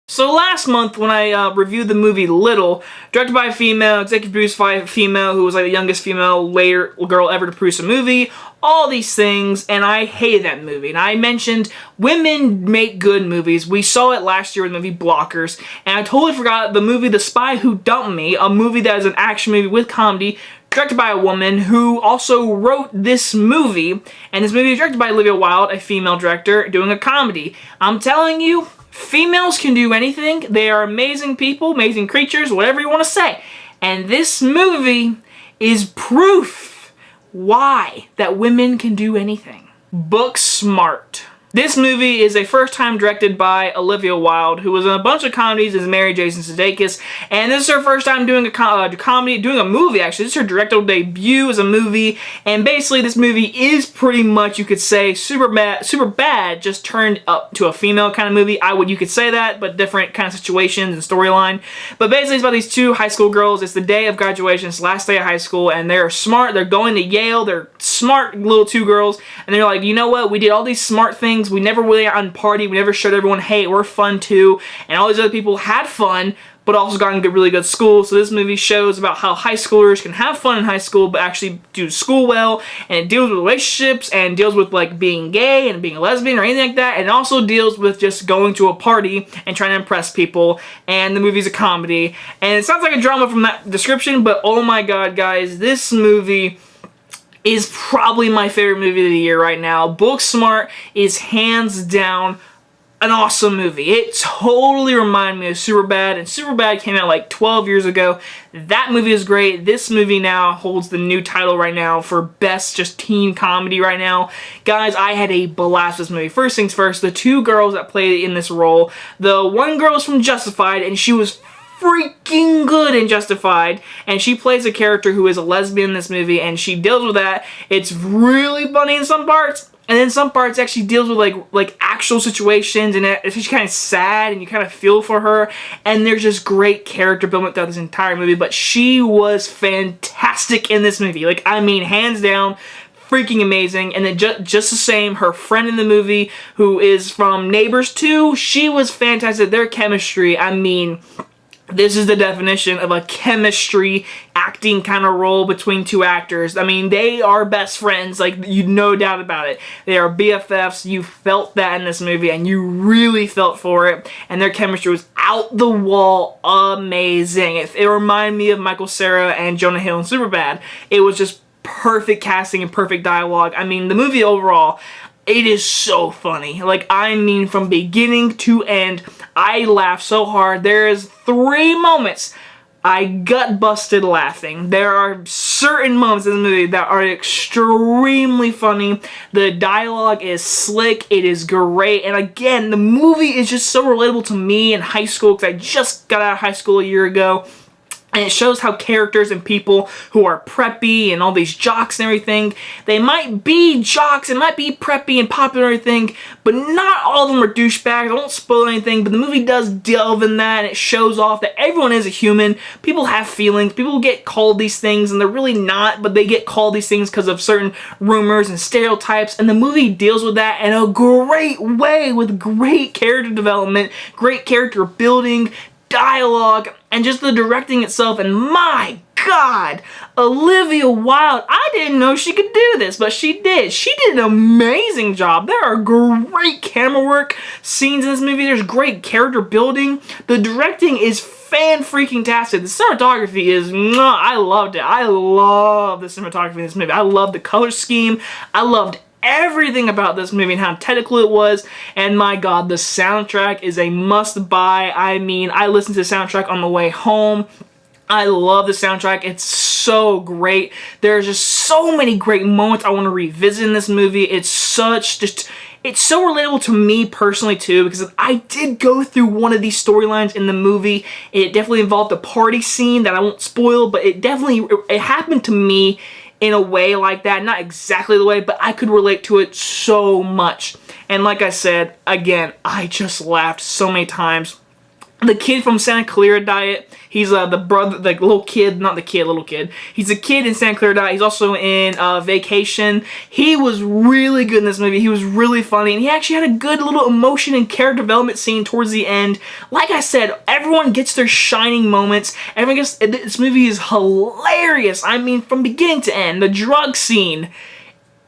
So last month when I reviewed the movie Little, directed by a female, executive produced by a female who was like the youngest female girl ever to produce a movie, all these things, and I hated that movie. And I mentioned women make good movies. We saw it last year with the movie Blockers, and I totally forgot the movie The Spy Who Dumped Me, a movie that is an action movie with comedy, directed by a woman who also wrote this movie, and this movie is directed by Olivia Wilde, a female director, doing a comedy. I'm telling you, females can do anything. They are amazing people, amazing creatures, whatever you want to say. And this movie is proof why that women can do anything. Booksmart. This movie is a first time directed by Olivia Wilde, who was in a bunch of comedies as Mary Jason Sudeikis, and this is her first time doing a comedy, doing a movie actually. This is her directorial debut as a movie, and basically this movie is pretty much, you could say, super bad, just turned up to a female kind of movie. You could say that, but different kind of situations and storyline. But basically it's about these two high school girls. It's the day of graduation, it's the last day of high school, and they're smart, they're going to Yale, they're smart little two girls, and they're like, you know what, we did all these smart things, we never really out and party, we never showed everyone, hey, we're fun too, and all these other people had fun, but also got into really good school. So this movie shows about how high schoolers can have fun in high school, but actually do school well, and it deals with relationships, and deals with like being gay, and being a lesbian, or anything like that, and it also deals with just going to a party, and trying to impress people, and the movie's a comedy, and it sounds like a drama from that description, but oh my god, guys, this movie is probably my favorite movie of the year right now. Booksmart is hands down an awesome movie. It totally reminded me of Superbad, and Superbad came out like 12 years ago. That movie is great. This movie now holds the new title right now for best just teen comedy right now. Guys, I had a blast with this movie. First things first, the two girls that played in this role. The one girl was from Justified, and she was freaking good in Justified, and she plays a character who is a lesbian in this movie, and she deals with that. It's really funny in some parts, and then some parts actually deals with like actual situations, and it's just kind of sad, and you kind of feel for her, and there's just great character building throughout this entire movie. But she was fantastic in this movie, like, I mean, hands down, freaking amazing. And then just the same, her friend in the movie, who is from Neighbors 2, she was fantastic. Their chemistry, I mean, this is the definition of a chemistry acting kind of role between two actors. I mean, they are best friends, like, no doubt about it. They are BFFs. You felt that in this movie, and you really felt for it, and their chemistry was out the wall amazing. It reminded me of Michael Cera and Jonah Hill in Superbad. It was just perfect casting and perfect dialogue. I mean, the movie overall, it is so funny. Like, I mean, from beginning to end, I laughed so hard. There is 3 moments I gut busted laughing. There are certain moments in the movie that are extremely funny. The dialogue is slick. It is great. And again, the movie is just so relatable to me in high school, because I just got out of high school a year ago. And it shows how characters and people who are preppy and all these jocks and everything, they might be jocks and might be preppy and popular and everything, but not all of them are douchebags. I won't spoil anything, but the movie does delve in that, and it shows off that everyone is a human. People have feelings. People get called these things, and they're really not, but they get called these things because of certain rumors and stereotypes, and the movie deals with that in a great way, with great character development, great character building, dialogue, and just the directing itself. And my god, Olivia Wilde, I didn't know she could do this, but she did. She did an amazing job. There are great camera work scenes in this movie. There's great character building. The directing is fan-freaking-tastic. The cinematography is, I loved it. I love the cinematography in this movie. I love the color scheme. I loved everything about this movie and how technical it was, and my god, the soundtrack is a must-buy. I mean, I listened to the soundtrack on the way home. I love the soundtrack. It's so great. There's just so many great moments I want to revisit in this movie. It's so relatable to me personally too, because I did go through one of these storylines in the movie. It definitely involved a party scene that I won't spoil, but it happened to me in a way like that. Not exactly the way, but I could relate to it so much. And like I said, again, I just laughed so many times. the kid from Santa Clara Diet. He's the brother, the little kid, not the kid, little kid. He's a kid in Santa Clara Diet. He's also in Vacation. He was really good in this movie. He was really funny, and he actually had a good little emotion and character development scene towards the end. Like I said, everyone gets their shining moments. Everyone gets, this movie is hilarious. I mean, from beginning to end. The drug scene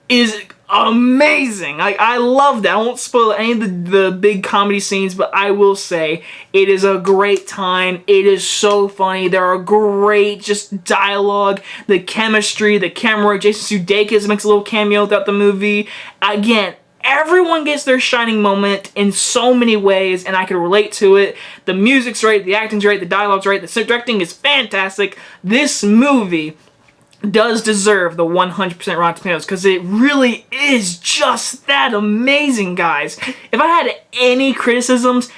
is amazing. I love that. I won't spoil any of the big comedy scenes, but I will say it is a great time. It is so funny. There are great just dialogue, the chemistry, the camera. Jason Sudeikis makes a little cameo throughout the movie. Again, everyone gets their shining moment in so many ways, and I can relate to it. The music's right, the acting's right, the dialogue's right, the directing is fantastic. This movie does deserve the 100% Rotten Tomatoes, because it really is just that amazing, guys. If I had any criticisms,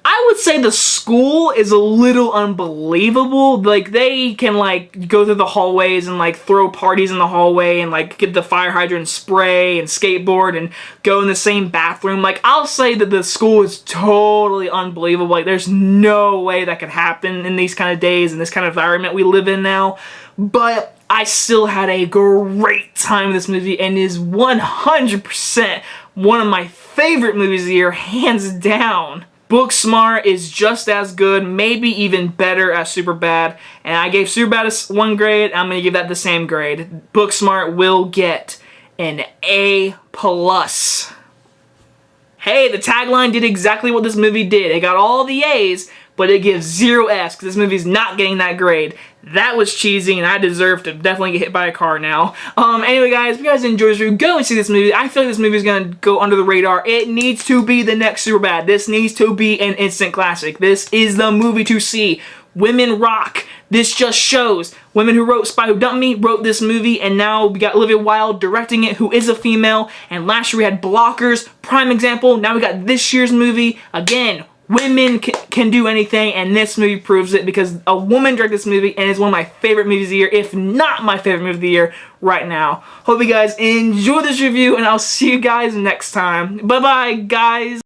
I would say the school is a little unbelievable. Like, they can, like, go through the hallways and, like, throw parties in the hallway and, like, get the fire hydrant spray and skateboard and go in the same bathroom. Like, I'll say that the school is totally unbelievable. Like, there's no way that could happen in these kind of days, in this kind of environment we live in now. But I still had a great time with this movie, and is 100% one of my favorite movies of the year, hands down. Booksmart is just as good, maybe even better as Superbad, and I gave Superbad a 1 grade. I'm going to give that the same grade. Booksmart will get an A+. Hey, the tagline did exactly what this movie did. It got all the A's, but it gives 0 F's, because this movie's not getting that grade. That was cheesy, and I deserve to definitely get hit by a car now. Anyway, guys, if you guys enjoyed this review, go and see this movie. I feel like this movie is going to go under the radar. It needs to be the next Superbad. This needs to be an instant classic. This is the movie to see. Women rock. This just shows. Women who wrote Spy Who Dumped Me wrote this movie, and now we got Olivia Wilde directing it, who is a female. And last year we had Blockers, prime example. Now we got this year's movie. Again, women can do anything, and this movie proves it, because a woman directed this movie, and it's one of my favorite movies of the year, if not my favorite movie of the year right now. Hope you guys enjoy this review, and I'll see you guys next time. Bye-bye, guys.